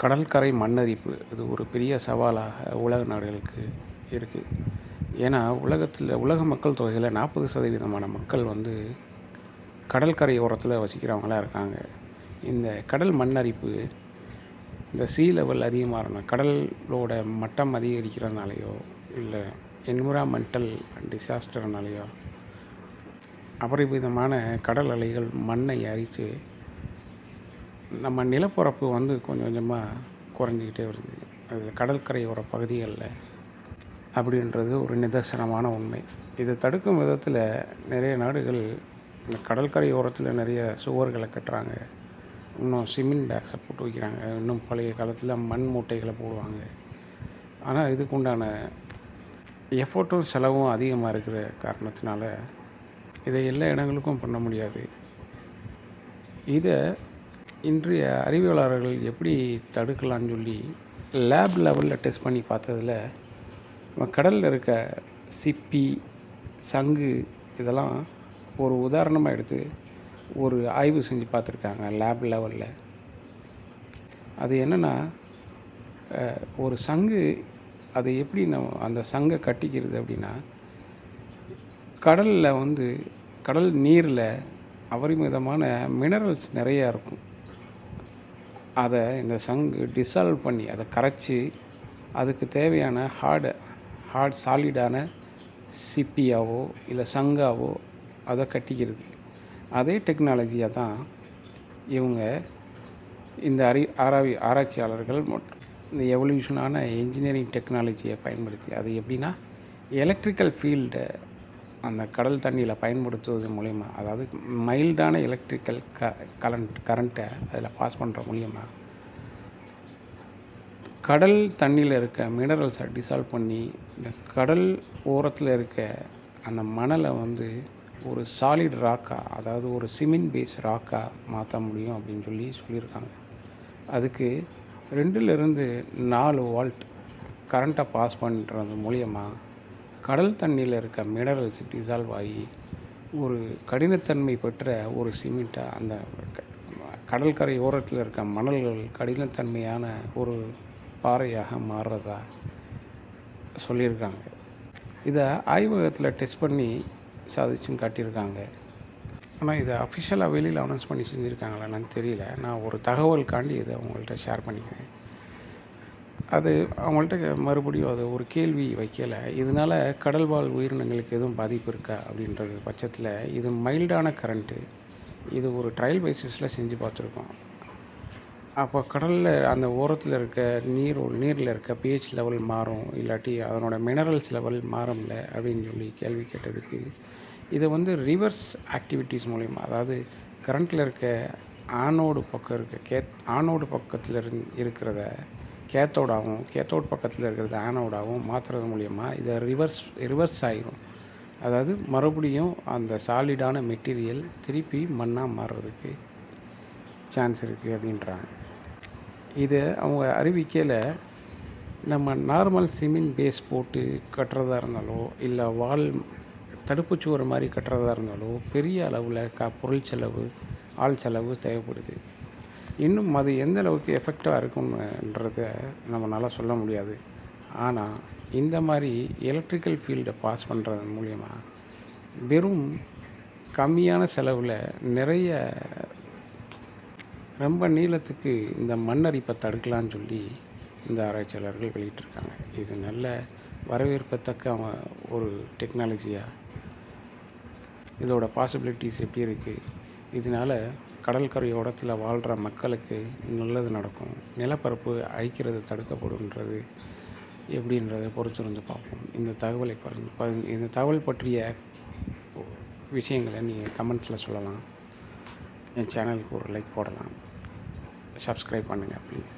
கடற்கரை மண்ணரிப்பு இது ஒரு பெரிய சவாலாக உலக நாடுகளுக்கு இருக்குது. ஏன்னா உலக மக்கள் தொகையில் 40% மக்கள் வந்து கடற்கரை ஓரத்தில் வசிக்கிறவங்களாக இருக்காங்க. இந்த கடல் மண்ணரிப்பு, இந்த சீ லெவல் அதிகமாகறனா கடலோட மட்டம் அதிகரிக்கிறதுனாலையோ இல்லை என்விரான்மெண்டல் டிசாஸ்டர்னாலேயோ அபரிமிதமான கடல் அலைகள் மண்ணை அரித்து நம்ம நிலப்பரப்பு வந்து கொஞ்சம் கொஞ்சமாக குறைஞ்சிக்கிட்டே வருது. அது கடற்கரையோர பகுதிகளில் அப்படின்றது ஒரு நிதர்சனமான உண்மை. இதை தடுக்கும் விதத்தில் நிறைய நாடுகள் இந்த கடற்கரை ஓரத்தில் நிறைய சுவர்களை கட்டுறாங்க. இன்னும் சிமெண்ட் பேக்ஸை போட்டு வைக்கிறாங்க. இன்னும் பழைய காலத்தில் மண் மூட்டைகளை போடுவாங்க. ஆனால் இதுக்கு உண்டான எஃபோர்ட்டும் செலவும் அதிகமாக இருக்கிற காரணத்தினால இதை எல்லா இடங்களுக்கும் பண்ண முடியாது. இதை இன்றைய அறிவியலாளர்கள் எப்படி தடுக்கலான்னு சொல்லி லேப் லெவலில் டெஸ்ட் பண்ணி பார்த்ததில் நம்ம கடலில் இருக்க சிப்பி, சங்கு இதெல்லாம் ஒரு உதாரணமாக எடுத்து ஒரு ஆய்வு செஞ்சு பார்த்துருக்காங்க லேப் லெவலில். அது என்னென்னா, ஒரு சங்கு அது எப்படி நம்ம அந்த சங்கை கட்டிக்கிறது அப்படின்னா, கடலில் வந்து கடல் நீரில் அபரிமிதமான மினரல்ஸ் நிறையா இருக்கும். அதை இந்த சங்கு டிசால்வ் பண்ணி அதை கரைச்சி அதுக்கு தேவையான ஹார்ட் சாலிடான சிப்பியாவோ இல்லை சங்காவோ அதை கட்டிக்கிறது. அதே டெக்னாலஜியாக தான் இவங்க இந்த ஆராய்ச்சியாளர்கள் இந்த எவல்யூஷனான இன்ஜினியரிங் டெக்னாலஜியை பயன்படுத்தி, அது எப்படின்னா எலக்ட்ரிக்கல் ஃபீல்டை அந்த கடல் தண்ணியில் பயன்படுத்துவது மூலிமா, அதாவது மைல்டான எலக்ட்ரிக்கல் கரண்ட்டை அதில் பாஸ் பண்ணுற மூலிமா கடல் தண்ணியில் இருக்க மினரல்ஸை டிசால்வ் பண்ணி இந்த கடல் ஓரத்தில் இருக்க அந்த மணலை வந்து ஒரு சாலிட் ராக்காக, அதாவது ஒரு சிமெண்ட் பேஸ் ராக்காக மாற்ற முடியும் அப்படின்னு சொல்லியிருக்காங்க. அதுக்கு 2லிருந்து 4 வோல்ட் கரண்ட்டை பாஸ் பண்ணுறது மூலிமா கடல் தண்ணியில் இருக்க மினரல்ஸ் டிசால்வ் ஆகி ஒரு கடினத்தன்மை பெற்ற ஒரு சிமெண்ட்டாக அந்த கடற்கரை ஓரத்தில் இருக்க மணல்கள் கடினத்தன்மையான ஒரு பாறையாக மாறுறதா சொல்லியிருக்காங்க. இதை ஆய்வகத்தில் டெஸ்ட் பண்ணி சாதிச்சும் காட்டியிருக்காங்க. ஆனால் இதை அஃபிஷியலாக வெளியில் அனௌன்ஸ் பண்ணி செஞ்சுருக்காங்களான்னு தெரியல. நான் ஒரு தகவலுக்காண்டி இதை அவங்கள்ட்ட ஷேர் பண்ணிக்கிறேன். அது அவங்கள்ட்ட மறுபடியும் அது ஒரு கேள்வி வைக்கலை. இதனால் கடல்வாழ் உயிரினங்களுக்கு எதுவும் பாதிப்பு இருக்கா அப்படின்றது பட்சத்தில் இது மைல்டான கரண்ட்டு. இது ஒரு ட்ரையல் பேசிஸில் செஞ்சு பார்த்துருக்கோம். அப்போ கடலில் அந்த ஓரத்தில் இருக்க நீரில் இருக்க pH லெவல் மாறும், இல்லாட்டி அதனோட மினரல்ஸ் லெவல் மாறும்ல அப்படின்னு சொல்லி கேள்வி கேட்டதுக்கு, இதை வந்து ரிவர்ஸ் ஆக்டிவிட்டீஸ் மூலிமா, அதாவது கரண்ட்டில் இருக்க ஆனோடு பக்கம் இருக்க ஆனோடு பக்கத்தில் இருக்கிறத கேத்தோடாகவும் கேத்தோடு பக்கத்தில் இருக்கிறது ஆனோடாகவும் மாற்றுறது மூலிமா இதை ரிவர்ஸ் ஆகிரும். அதாவது மறுபடியும் அந்த சாலிடான மெட்டீரியல் திருப்பி மண்ணாக மாறுறதுக்கு சான்ஸ் இருக்குது அப்படின்றாங்க. இதை அவங்க அறிவிக்கையில் நம்ம நார்மல் சிமெண்ட் பேஸ் போட்டு கட்டுறதா இருந்தாலோ இல்லை தடுப்புச்சுவர் மாதிரி கட்டுறதா இருந்தாலோ பெரிய அளவில் பொருள் செலவு, ஆள் செலவு தேவைப்படுது. இன்னும் அது எந்த அளவுக்கு எஃபெக்டாக இருக்குன்றத நம்மளால் சொல்ல முடியாது. ஆனால் இந்த மாதிரி எலக்ட்ரிக்கல் ஃபீல்டை பாஸ் பண்ணுறது மூலயமா வெறும் கம்மியான செலவில் நிறைய ரொம்ப நீளத்துக்கு இந்த மண்ணரிப்பை தடுக்கலான்னு சொல்லி இந்த ஆராய்ச்சியாளர்கள் வெளியிட்டிருக்காங்க. இது நல்ல வரவேற்பத்தக்க ஒரு டெக்னாலஜியாக, இதோட பாசிபிலிட்டிஸ் எப்படி இருக்குது, இதனால் கடற்கரை ஓரத்தில் வாழ்கிற மக்களுக்கு நல்லது நடக்கும், நிலப்பரப்பு அழிக்கிறது தடுக்கப்படுன்றது எப்படின்றத பொறுத்திருந்து பார்ப்போம். இந்த தகவல் பற்றிய விஷயங்களை நீங்கள் கமெண்ட்ஸில் சொல்லலாம். என் சேனலுக்கு ஒரு லைக் போடலாம். சப்ஸ்கிரைப் பண்ணுங்கள் ப்ளீஸ்.